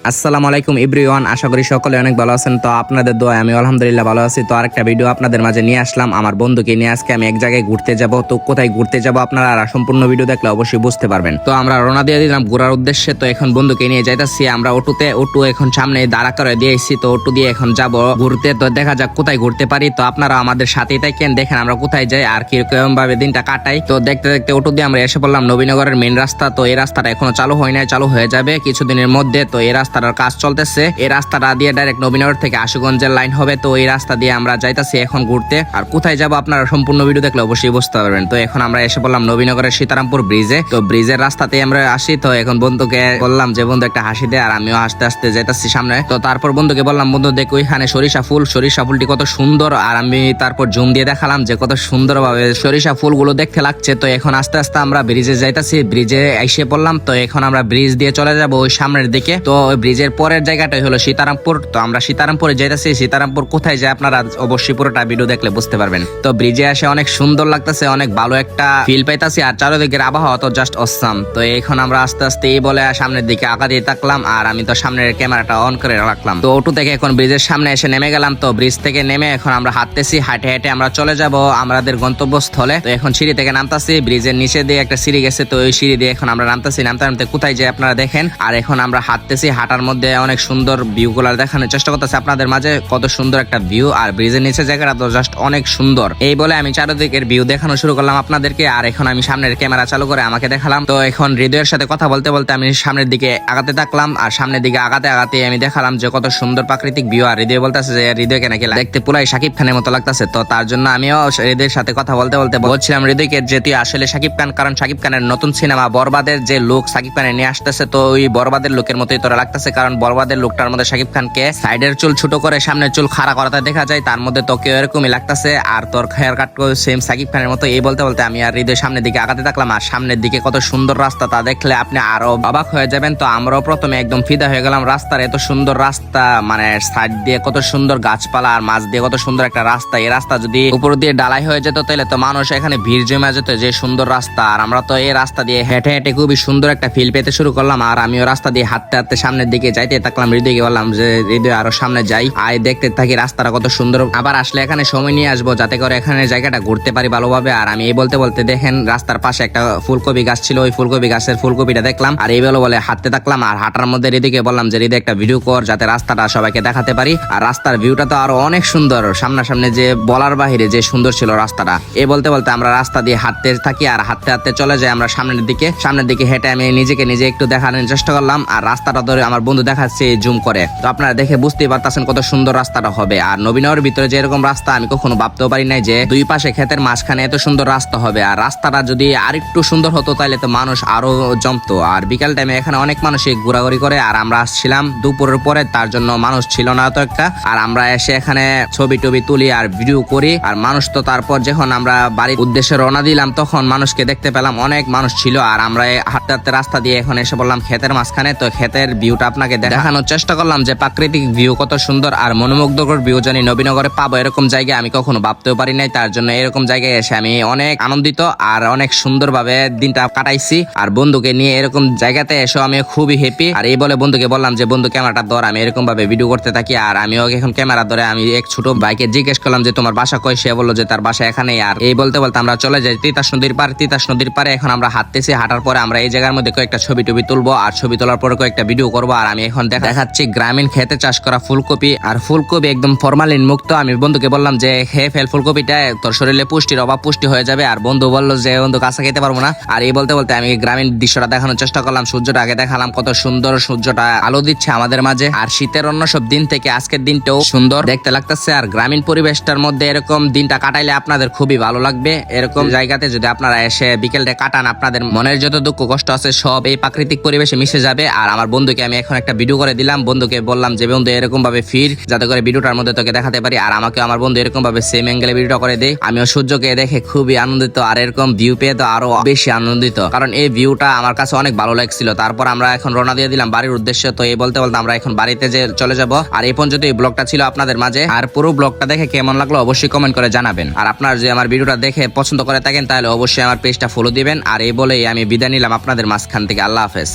আসসালামু আলাইকুম এভরিওয়ান, আশা করি সকলে অনেক ভালো আছেন। তো আপনাদের দোয়ায় আমি আলহামদুলিল্লাহ ভালো আছি। তো আরেকটা ভিডিও আপনাদের মাঝে নিয়ে আসলাম। আমার বন্ধুকে নিয়ে আজকে আমি এক জায়গায় ঘুরতে যাব। তো কোথায় ঘুরতে যাব আপনারা সম্পূর্ণ ভিডিও দেখলে অবশ্যই বুঝতে পারবেন। তো আমরা রওনা দিয়ে দিলাম ঘোরার উদ্দেশ্যে। তো এখন বন্ধুকে নিয়ে যাইতাছি আমরা অটোতে। অটো এখন সামনে দাঁড়া করে দিয়েছি। তো অটো দিয়ে এখন যাব ঘুরতে। তো দেখা যাক কোথায় ঘুরতে পারি। তো আপনারা আমাদের সাথেই থাকেন, দেখেন আমরা কোথায় যাই আর কিরকম ভাবে দিনটা কাটাই। তো দেখতে দেখতে অটো দিয়ে আমরা এসে পড়লাম নবীনগরের মেন রাস্তা। তো এই রাস্তাটা এখনো চালু হয় নাই, চালু হয়ে যাবে কিছুদিনের মধ্যে। তো এই রাস্তাটার কাজ চলতেছে। এই রাস্তাটা দিয়ে ডাইরেক্ট নবীনগর থেকে আশুগঞ্জের লাইন হবে। তো এই রাস্তা দিয়ে আমরা যাইতাছি এখন ঘুরতে। আর কোথায় যাব আপনারা সম্পূর্ণ ভিডিও দেখলে অবশ্যই বুঝতে পারবেন। তো এখন আমরা এসে পড়লাম নবীনগরের সীতারামপুর ব্রিজে। তো ব্রিজের রাস্তাতে আমরা আসি। তো এখন বন্ধুকে বললাম যে বন্ধু একটা হাসি দে, আর আমিও হাসতে হাসতে যাইতাছি সামনে। তো তারপর বন্ধুকে বললাম বন্ধু দেখ ওইখানে সরিষা ফুলটি কত সুন্দর। আর আমি তারপর জুম দিয়ে দেখালাম যে কত সুন্দর ভাবে সরিষা ফুলগুলো দেখতে লাগছে। তো এখন আস্তে আস্তে আমরা ব্রিজে যাইতাছি, ব্রিজে এসে পড়লাম। তো এখন আমরা ব্রিজ দিয়ে চলে যাব ওই সামনের দিকে। তো ওই ব্রিজের পরের জায়গাটাই হলো সীতারামপুর। তো আমরা সীতারামপুরে যাইতাছি। সীতারামপুর কোথায় যায় আপনারা অবশ্যই পুরোটা ভিডিও দেখলে বুঝতে পারবেন। তো ব্রিজে আসে অনেক সুন্দর লাগতেছে, অনেক ভালো একটা ফিল পাইতাছি। আর চারিদিকের আবহাওয়া তো জাস্ট অসাম। তো এখন আমরা আস্তে আস্তে এই বলে সামনের দিকে আঁকা দিয়ে থাকলাম। আর আমি তো সামনের ক্যামেরাটা অন করে রাখলাম। তো অটো থেকে এখন ব্রিজের সামনে এসে নেমে গেলাম। তো ব্রিজ থেকে নেমে এখন আমরা হাঁটতেছি, হাঁটে হাঁটে আমরা চলে যাব আমাদের গন্তব্যস্থলে। তো এখন সিঁড়ি থেকে নামতাছি, ব্রিজের নিচে দিয়ে একটা সিঁড়ি গেছে। তো ওই সিঁড়ি দিয়ে এখন আমরা নামতাছি, নামতে নামতে কোথায় যাই আপনারা দেখেন। আর এখন আমরা হাঁটতেছি, হাঁটার মধ্যে অনেক সুন্দর ভিউ গুলা দেখানোর চেষ্টা করতেছি আপনাদের মাঝে। কত সুন্দর একটা ভিউ, আর ব্রিজের নিচে জায়গাটা তো জাস্ট অনেক সুন্দর। এই বলে আমি চারিদিকের ভিউ দেখানো শুরু করলাম আপনাদেরকে। আর এখন আমি সামনের ক্যামেরা চালু করে আমাকে দেখালাম। তো এখন হৃদয়ের সাথে কথা বলতে বলতে আমি সামনের দিকে আগাতে থাকলাম। আর সামনের দিকে আগাতে আগাতে আমি দেখালাম যে কত সুন্দর প্রাকৃতিক ভিউ। আর হৃদয় বলতেছে যে হৃদয়কে নাকি দেখতে পুরাই শাকিব খানের মতো লাগতেছে। তো তার জন্য আমিও হৃদয়ের সাথে কথা বলতে বলতে বলছিলাম হৃদয়কে যে তুই আসলে শাকিব খান, কারণ শাকিব খানের নতুন সিনেমা বরবাদের যে লুক শাকিব খানের নিয়ে আসতেছে, তো ওই বরবাদের লুকের মতোই তোরা লাগতেছে। কারণ বরবাদের লুকটার মধ্যে শাকিব খানকে সাইডের চুল ছোট করে সামনের চুল খাড়া করাতে দেখা যায়, তার মধ্যে তোকে এরকমই লাগতেছে। আর তোর হেয়ার কাট সেম শাকিব খানের মতো। এই বলতে বলতে আমি আর হৃদয় সামনের দিকে আগাতে থাকলাম। আর সামনের দিকে কত সুন্দর রাস্তা, তা দেখলে আপনি আরো অবাক হয়ে যাবেন। তো আমরাও প্রথমে একদম ফিদা হয়ে গেলাম রাস্তার। এত সুন্দর রাস্তা, মানে সাইড দিয়ে কত সুন্দর গাছপালা আর মাঝ দিয়ে কত সুন্দর একটা রাস্তা। এই রাস্তা যদি উপর দিয়ে ডালাই হয়ে যেত তাহলে তো মানুষ এখানে ভিড় জমে যেত, যে সুন্দর রাস্তা। আর আমরা তো এই রাস্তা দিয়ে হেঁটে হেঁটে খুবই সুন্দর একটা ফিল পেতে শুরু করলাম। আর আমিও রাস্তা দিয়ে হাঁটতে হাঁটতে সামনের দিকে যাইতে থাকলাম। হৃদয়কে বললাম যে হৃদয় আরো সামনে যাই, আয় দেখতে থাকি রাস্তাটা কত সুন্দর। আবার আসলে এখানে সময় নিয়ে আসবো যাতে করে এখানে জায়গাটা ঘুরতে পারি ভালোভাবে। আর আমি এই বলতে বলতে দেখেন রাস্তার পাশে একটা ফুলকপি গাছ ছিল, ওই ফুলকপি গাছের ফুলকপিটা দেখলাম। আর এই বলে হাঁটতে থাকলাম। আর হাঁটার মধ্যে হৃদয়কে বললাম যে হৃদয় একটা ভিডিও কর যাতে রাস্তাটা সবাইকে দেখাতে পারি। আর রাস্তার ভিউটা তো আরো অনেক সুন্দর, সামনাসামনি যে বলার বাহিরে যে সুন্দর ছিল রাস্তাটা। এই বলতে বলতে আমরা রাস্তা দিয়ে হাঁটতে থাকি। আর হাঁটতে হাঁটতে চলে যাই আমরা সামনের দিকে হেঁটে আমি নিজেকে নিজে একটু দেখানোর চেষ্টা করলাম। আর রাস্তাটা ধরে আমার বন্ধু দেখাচ্ছে জুম করে। তো আপনারা দেখে বুঝতেই পারতেছেন কত সুন্দর রাস্তাটা হবে। আর নবীনগরের ভিতরে যে এরকম রাস্তা আমি কখনো ভাবতেও পারি নাই যে দুই পাশে ক্ষেতের মাঝখানে এত সুন্দর রাস্তা হবে। আর রাস্তাটা যদি আরেকটু সুন্দর হতো তাহলে তো মানুষ আরো জমতো। আর বিকাল টাইমে এখানে অনেক মানুষই ঘোরাঘুরি করে। আর আমরা আসছিলাম দুপুরের পরে, তার জন্য মানুষ ছিল না তো একটা। আর আমরা এসে এখানে ছবি টবি তুলি আর ভিডিও করি। আর মানুষ তো তারপর যখন আমরা বাড়ির উদ্দেশ্যে রওনা দিলাম তখন মানুষকে দেখতে পেলাম, অনেক মানুষ ছিল। আর আমরা হাঁটতে হাঁটতে রাস্তা দিয়ে এখন এসে বললাম ক্ষেতের মাঝখানে। তো ক্ষেতের ভিউটা আপনাকে দেখানোর চেষ্টা করলাম যে প্রাকৃতিক ভিউ কত সুন্দর আর মনোমুগ্ধকর ভিউ জানি নবীনগরে পাবো এরকম জায়গায় আমি কখনো ভাবতেও পারি নাই। তার জন্য এরকম জায়গায় এসে আমি অনেক আনন্দিত আর অনেক সুন্দরভাবে দিনটা কাটাইছি। আর বন্ধুকে নিয়ে এরকম জায়গাতে এসে আমি খুবই হ্যাপি। আর এই বলে বন্ধুকে বললাম যে বন্ধু ক্যামেরাটা ধর, আমি এরকম ভাবে ভিডিও করতে থাকি। আর আমিও এখন ক্যামেরা ধরে আমি এক ছোট ভাইকে জিজ্ঞেস করলাম যে তোমার বাসা কই, সে বললো যে তার বাসা এখানেই। আর এই বলতে বলতে আমরা চলে যাই তিতাস নদীর পারে। এখন আমরা হাঁটতেছি, হাঁটার পরে আমরা এই জায়গার মধ্যে কয়েকটা ছবি টবি তুলবো। আর ছবি তোলার পরে কয়েকটা ভিডিও করবো। আর আমি এখন দেখাচ্ছি গ্রামীণ খেতে চাষ করা ফুলকপি। আর ফুলকপি একদম ফরমালিন মুক্ত। আমি বন্ধুকে বললাম যে খেয়ে ফেল ফুলকপিটা, তোর শরীরে পুষ্টির অভাব পুষ্টি হয়ে যাবে। আর বন্ধু বললো যে বন্ধু কাঁচা খেতে পারবো না। আর এই বলতে বলতে আমি গ্রামীণ দৃশ্যটা দেখানোর চেষ্টা করলাম। সূর্যটা আগে দেখালাম, কত সুন্দর সূর্যটা আলো দিচ্ছে আমাদের মাঝে। আর শীতের অন্য সব দিন থেকে আজকের দিনটাও সুন্দর দেখতে লাগতেছে। আর গ্রামীণ পরিবেশটার মধ্যে এরকম দিনটা কাটাইলে আপনাদের খুবই ভালো লাগবে। এরকম জায়গাতে যদি আপনারা এসে বিকেলটা কাটান, আপনাদের মনের যত দুঃখ কষ্ট আছে সব এই প্রাকৃতিক পরিবেশে মিশে যাবে। আর আমার বন্ধুকে আমি এখন একটা ভিডিও করে দিলাম। বন্ধুকে বললাম যে বন্ধু এরকম ভাবে ফির যাতে করে ভিডিওটার মধ্যে তোকে দেখাতে পারি। আর আমাকে আমার বন্ধু এরকম ভাবে সেম অ্যাঙ্গেলে ভিডিওটা করে দেয়। আমিও সূর্যকে দেখে খুবই আনন্দিত। আর এরকম ভিউ পেয়ে তো আরো বেশি আনন্দিত, কারণ এই ভিউটা আমার কাছে অনেক ভালো লাগছিল। তারপর আমরা এখন রওনা দিয়ে দিলাম বাড়ির উদ্দেশ্যে। তো এই বলতে বলতে আমরা এখন বাড়িতে যে চলে যাব। আর এই পর্যন্ত এই ব্লগটা ছিল আপনাদের মাঝে। আর পুরো ব্লগটা দেখে কেমন লাগলো অবশ্যই কমেন্ট করে জানাবেন। আর আপনারা যদি আমার ভিডিওটা দেখে পছন্দ করে থাকেন তাহলে অবশ্যই আমার পেজটা ফলো দিবেন। আর এই বলেই আমি বিদায় নিলাম আপনাদের মাঝখান থেকে। আল্লাহ হাফেজ।